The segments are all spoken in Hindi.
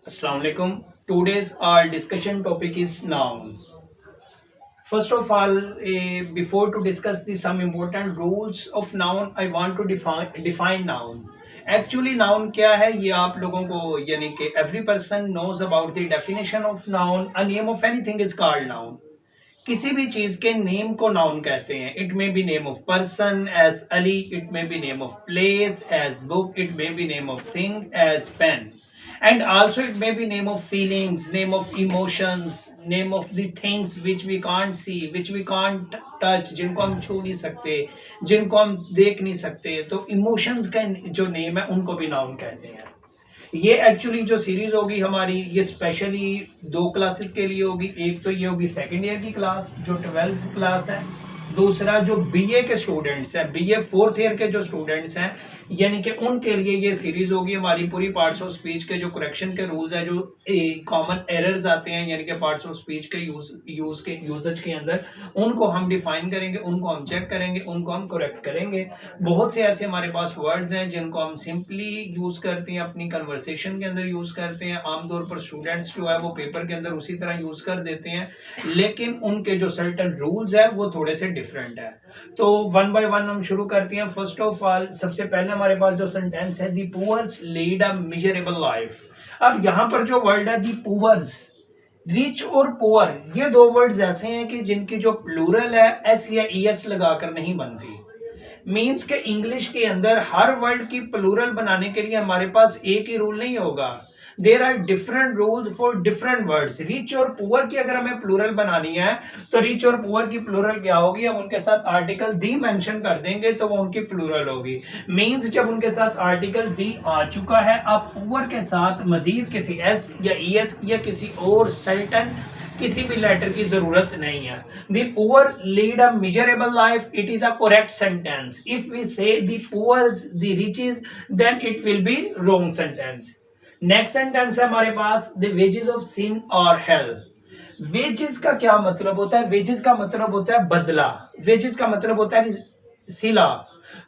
Assalamu alaikum. Today's our discussion topic is noun. First of all, before to discuss the some important rules of noun, I want to define noun. Actually, noun क्या है ये आप लोगों को यानी कि every person knows about the definition of noun. A name of anything is called noun. किसी भी चीज के नेम को नाउन कहते हैं. It may be name of person as Ali, it may be name of place as book, it may be name of thing as pen, and also it may be name of feelings, name of emotions, name of the things which we can't see, which we can't touch, जिनको हम छू नहीं सकते, जिनको हम देख नहीं सकते. तो इमोशंस का जो नेम है उनको भी नाउन कहते हैं. ये एक्चुअली जो सीरीज होगी हमारी ये स्पेशली दो क्लासेस के लिए होगी. एक तो ये होगी सेकेंड ईयर की क्लास जो 12th क्लास है. दूसरा जो बीए के स्टूडेंट्स हैं, बीए 4th ईयर के जो स्टूडेंट्स हैं यानी कि उनके लिए ये सीरीज होगी हमारी. पूरी पार्ट्स ऑफ स्पीच के जो करेक्शन के रूल्स है, जो कॉमन एरर्स आते हैं यानी कि पार्ट्स ऑफ स्पीच के यूजेज के अंदर, उनको हम डिफाइन करेंगे, उनको हम चेक करेंगे, उनको हम करेक्ट करेंगे. बहुत से ऐसे हमारे पास वर्ड्स हैं जिनको हम सिंपली यूज करते हैं, अपनी कन्वर्सेशन के अंदर यूज करते हैं. आमतौर पर स्टूडेंट्स जो है वो पेपर के अंदर उसी तरह यूज कर देते हैं, लेकिन उनके जो सर्टेन रूल्स है वो थोड़े से डिफरेंट है. तो वन बाय वन हम शुरू करते हैं. फर्स्ट ऑफ ऑल सबसे पहले हमारे पास जो सेंटेंस है, the poors lead a miserable life. अब यहाँ पर जो वर्ड है दी पुअर्स, रिच और पुअर, ये दो वर्ड्स ऐसे हैं कि जिनकी जो प्लूरल है एस या ईएस लगाकर नहीं बनती. मीन्स के इंग्लिश के अंदर हर वर्ड की प्लूरल बनाने के लिए हमारे पास एक ही रूल नहीं होगा. There are different rules for different words. Rich और पुअर की अगर हमें प्लूरल बनानी है तो रिच और पुअर की प्लूरल क्या होगी, हम उनके साथ आर्टिकल दी मेंशन कर देंगे तो वो उनकी प्लूरल होगी. मींस जब उनके साथ आर्टिकल दी आ चुका है, अब पुअर के साथ मजीद किसी एस या ईएस या किसी और सर्टेन किसी भी लेटर की जरूरत नहीं है. The poor lead a miserable life. It is a correct sentence. If we say the poor, the riches, then it will be wrong sentence. Next sentence है हमारे पास, द वेजेस ऑफ सिन और हेल. वेजेस का क्या मतलब होता है? वेजेस का मतलब होता है बदला. वेजेस का मतलब होता है सिला.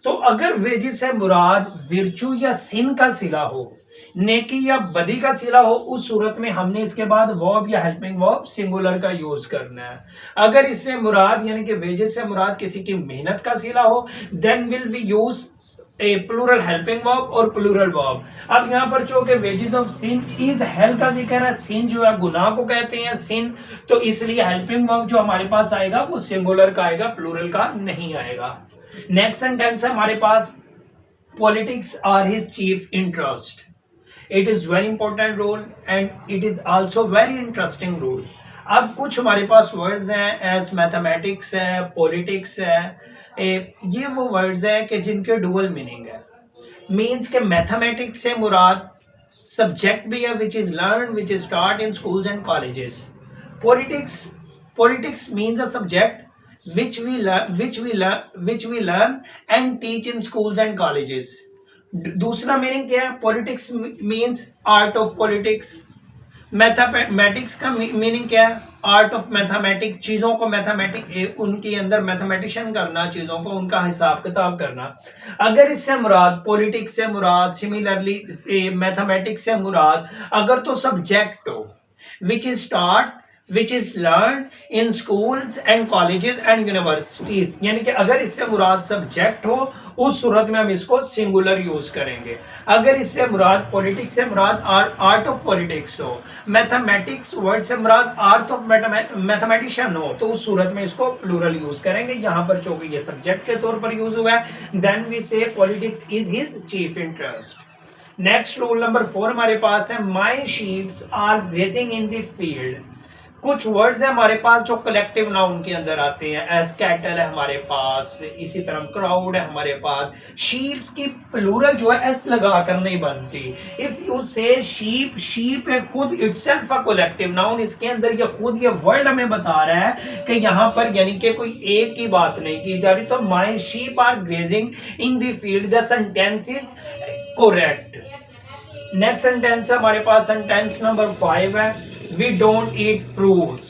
तो अगर वेजेस से मुराद विर्चू या सिन का सिला हो, नेकी या बदी का सिला हो, उस सूरत में हमने इसके बाद वर्ब या हेल्पिंग वर्ब सिंगुलर का यूज करना है. अगर इससे मुराद यानी कि वेजेस से मुराद किसी की मेहनत का सिला हो, then will we use a plural helping verb और प्लूरल वर्ब. अब यहाँ पर जो कि wages of sin is hell का जिक्र है. सिन जो है गुनाह को कहते हैं सिन, तो इसलिए हेल्पिंग वर्ब जो हमारे पास आएगा वो सिंगुलर का आएगा, प्लूरल का नहीं आएगा. नेक्स्ट सेंटेंस है हमारे पास, politics are his chief interest. It is very important rule and it is also very interesting rule. अब कुछ हमारे पास वर्ड्स हैं एज मैथमेटिक्स है, पॉलिटिक्स है. ये वो वर्ड्स हैं कि जिनके डुअल मीनिंग है. मीन्स के मैथमेटिक्स से मुराद सब्जेक्ट भी है which is learn, which is taught in schools and colleges. Politics means a subject which we learn and teach in schools and colleges. दूसरा मीनिंग क्या है? Politics means art of politics. Mathematics का मीनिंग क्या है? Art of mathematics. चीजों को मैथमेटिक उनके अंदर मैथमेटिशियन करना, चीजों को उनका हिसाब किताब करना. अगर इससे मुराद पॉलिटिक्स से मुराद, सिमिलरली मैथमेटिक्स से मुराद अगर तो सब्जेक्ट हो विच is taught, which is learned in schools and colleges and universities, यानी कि अगर इससे मुराद सब्जेक्ट हो उस सूरत में हम इसको सिंगुलर यूज करेंगे. अगर इससे मुराद पॉलिटिक्स से मुराद आर्ट ऑफ पॉलिटिक्स हो, मैथमेटिक्स वर्ड से मुराद आर्ट ऑफ मैथमेटिशियन हो, तो उस सूरत में इसको प्लूरल यूज करेंगे. यहाँ पर चूंकि ये सब्जेक्ट के तौर पर यूज हुआ है, then we say politics is his chief interest. Next rule number 4 हमारे पास है, my sheeps are grazing in the field. कुछ वर्ड्स है हमारे पास जो कलेक्टिव नाउन के अंदर आते हैं. एज कैटल है हमारे पास, इसी तरह क्राउड है हमारे पास. शीप्स की प्लूरल जो है एस लगाकर नहीं बनती. इफ यू से शीप, शीप है खुद इटसेल्फ अ कलेक्टिव नाउन. इसके अंदर ये खुद ये वर्ड हमें बता रहा है कि यहाँ पर यानी कि कोई एक की बात नहीं की जा रही. तो my sheep are grazing in the field, the sentence is correct. Next sentence है हमारे पास, सेंटेंस नंबर 5 है, we don't eat fruits.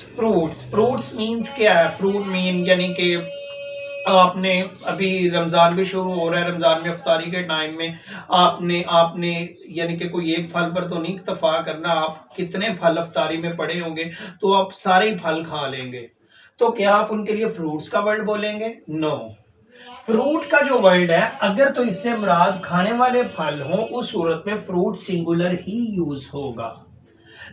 Fruits means क्या है? फ्रूट मीन यानी कि आपने अभी रमजान भी शुरू हो रहा है, रमजान में इफ्तारी के टाइम में आपने आपने यानी कि कोई एक फल पर तो नहीं इत्तफा करना, आप कितने फल इफ्तारी में पड़े होंगे, तो आप सारे ही फल खा लेंगे। तो क्या आप उनके लिए फ्रूट्स का वर्ड बोलेंगे? नो। फ्रूट का जो वर्ड है, अगर तो इससे मुराद खाने वाले फल हो, उस सूरत में फ्रूट सिंगुलर ही यूज होगा।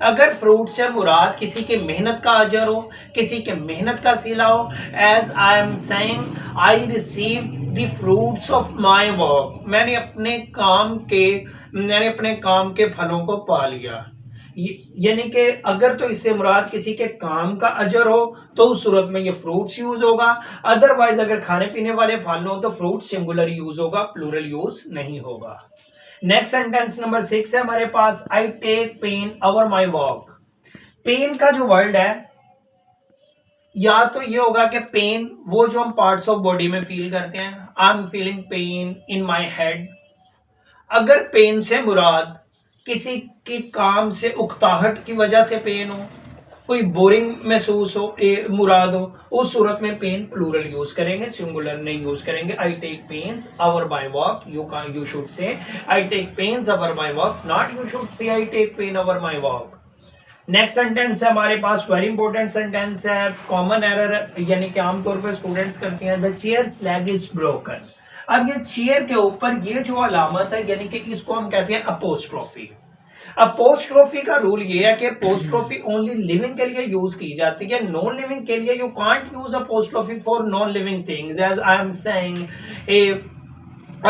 अगर फ्रूट से मुराद किसी की मेहनत का अजर हो, किसी के मेहनत का सिला हो, as I am saying I receive the fruits of my work, मैंने अपने काम के फलों को पा लिया। यानी कि अगर तो इससे मुराद किसी के काम का अजर हो, तो उस सूरत में ये फ्रूट्स यूज होगा। अदरवाइज अगर खाने पीने वाले फल हो तो फ्रूट सिंगुलर यूज होगा, प्लूरल यूज नहीं होगा। नेक्स्ट सेंटेंस नंबर 6 है हमारे पास, I take pen over my walk. Pen का जो वर्ड है, या तो ये होगा कि पेन वो जो हम पार्ट्स ऑफ बॉडी में फील करते हैं, I am feeling pain in my head. अगर पेन से मुराद किसी के काम से उकताहट की वजह से पेन हो, कोई बोरिंग महसूस हो, मुराद हो, उस सूरत में पेन प्लूरल यूज करेंगे, सिंगुलर नहीं यूज करेंगे। I take pains over my walk, you should say I take pains over my walk, not you should say I take pen over my walk. Next sentence है हमारे पास, वेरी इंपॉर्टेंट सेंटेंस है, कॉमन एरर यानी कि आमतौर पर स्टूडेंट्स करते हैं, the chair's leg is broken. अब ये चेयर के ऊपर ये जो अलामत है, यानी कि इसको हम कहते हैं अपोस्ट्रोफी। अपोस्ट्रोफी का रूल ये है कि अपोस्ट्रोफी ओनली लिविंग के लिए यूज की जाती है, नॉन लिविंग के लिए you can't use apostrophe for non living things. As I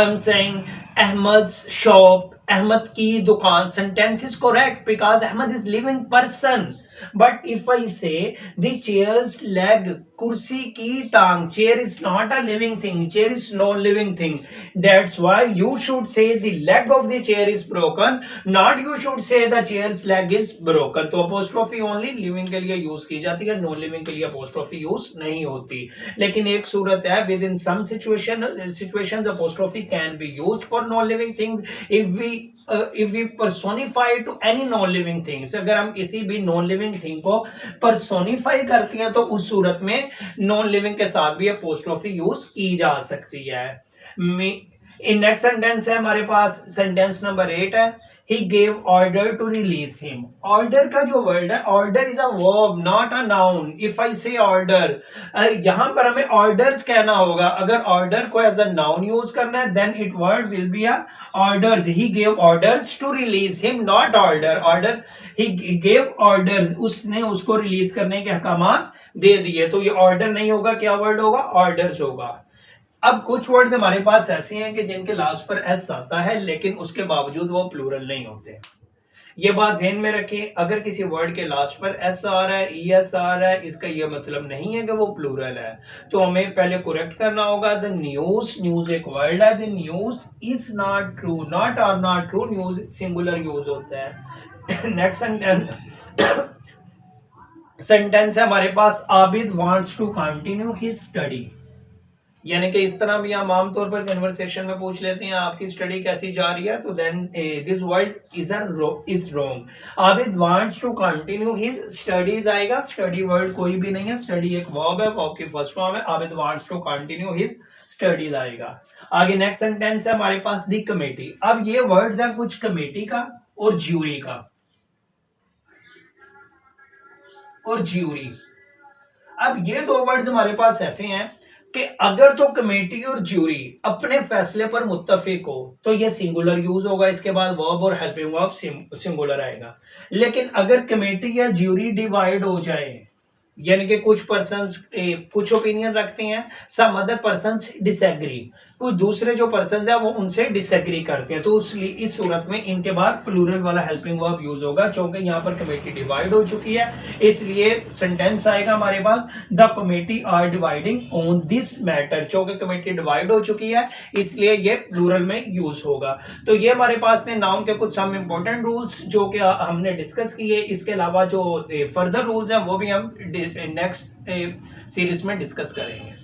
am saying Ahmad's shop, Ahmad की दुकान, sentence is correct because Ahmad is living person. But if I say the chair's leg, कुर्सी की टांग, chair is not a living thing, chair is non living thing, that's why you should say the leg of the chair is broken, not you should say the chair's leg is broken. तो अपोस्ट्रोफी ओनली लिविंग के लिए यूज की जाती है, नॉन लिविंग के लिए अपोस्ट्रोफी यूज नहीं होती। लेकिन एक सूरत है, within some situations apostrophe can be used for non living things if we personify to any non living things। अगर हम किसी भी नॉन लिविंग थिंग को पर्सोनिफाई करती हैं तो उस सूरत में नॉन लिविंग के साथ भी अपोस्ट्रोफी यूज की जा सकती है। इन नेक्स्ट सेंटेंस है हमारे पास, सेंटेंस नंबर 8 है, he gave order to release him। order का जो वर्ड है, order is a verb not a noun। if I say order, यहां पर हमें orders कहना होगा। अगर order को as a noun यूज करना है then it word will be a orders। he gave orders to release him, not order। he gave orders, उसने उसको रिलीज करने के अहकामात दे दिए, तो ये order नहीं होगा, क्या वर्ड होगा? orders होगा। अब कुछ वर्ड हमारे पास ऐसे हैं कि जिनके लास्ट पर एस आता है लेकिन उसके बावजूद वो प्लूरल नहीं होते। ये बात ध्यान में रखें, अगर किसी वर्ड के लास्ट पर एस आ रहा है, ई एस आ रहा है, इसका ये मतलब नहीं है कि वो प्लूरल है। तो हमें पहले करेक्ट करना होगा। द न्यूज, न्यूज एक वर्ड है, the news is not true, not are not true, news singular use होता है। नेक्स्ट सेंटेंस है हमारे पास, Abid wants to continue his study. यानी कि इस तरह भी हम आमतौर पर कन्वर्सेशन में पूछ लेते हैं, आपकी स्टडी कैसी जा रही है, तो then this word is wrong. Abid wants to continue his studies आएगा, स्टडी वर्ड कोई भी नहीं है, स्टडी एक वर्ब है, वर्ब की फर्स्ट फॉर्म है। Abid wants to continue his studies आएगा। आगे नेक्स्ट सेंटेंस है हमारे पास, द कमेटी। अब ये वर्ड्स हैं कुछ कमेटी का और ज्यूरी का, और ज्यूरी। अब ये दो वर्ड्स हमारे पास ऐसे हैं कि अगर तो कमेटी और ज्यूरी अपने फैसले पर मुत्तफिक हो तो ये सिंगुलर यूज होगा, इसके बाद वर्ब और हेल्पिंग वर्ब सिंगुलर आएगा। लेकिन अगर कमेटी या ज्यूरी डिवाइड हो जाए, यानी कि कुछ पर्सन्स कुछ ओपिनियन रखते हैं, सम अदर पर्सन्स डिसएग्री, कुछ दूसरे जो पर्सन है वो उनसे डिसएग्री करते हैं, तो इस सूरत में इनके बाद प्लूरल वाला हेल्पिंग वर्ब यूज होगा। क्योंकि यहाँ पर कमेटी डिवाइड हो चुकी है, इसलिए सेंटेंस आएगा हमारे पास, the committee are dividing on this matter. क्योंकि कमेटी डिवाइड हो चुकी है इसलिए ये प्लूरल में यूज होगा। तो ये हमारे पास ने नाउन के कुछ सम इंपॉर्टेंट रूल्स जो कि हमने डिस्कस किए। इसके अलावा जो फर्दर रूल्स हैं वो भी हम नेक्स्ट सीरीज में डिस्कस करेंगे।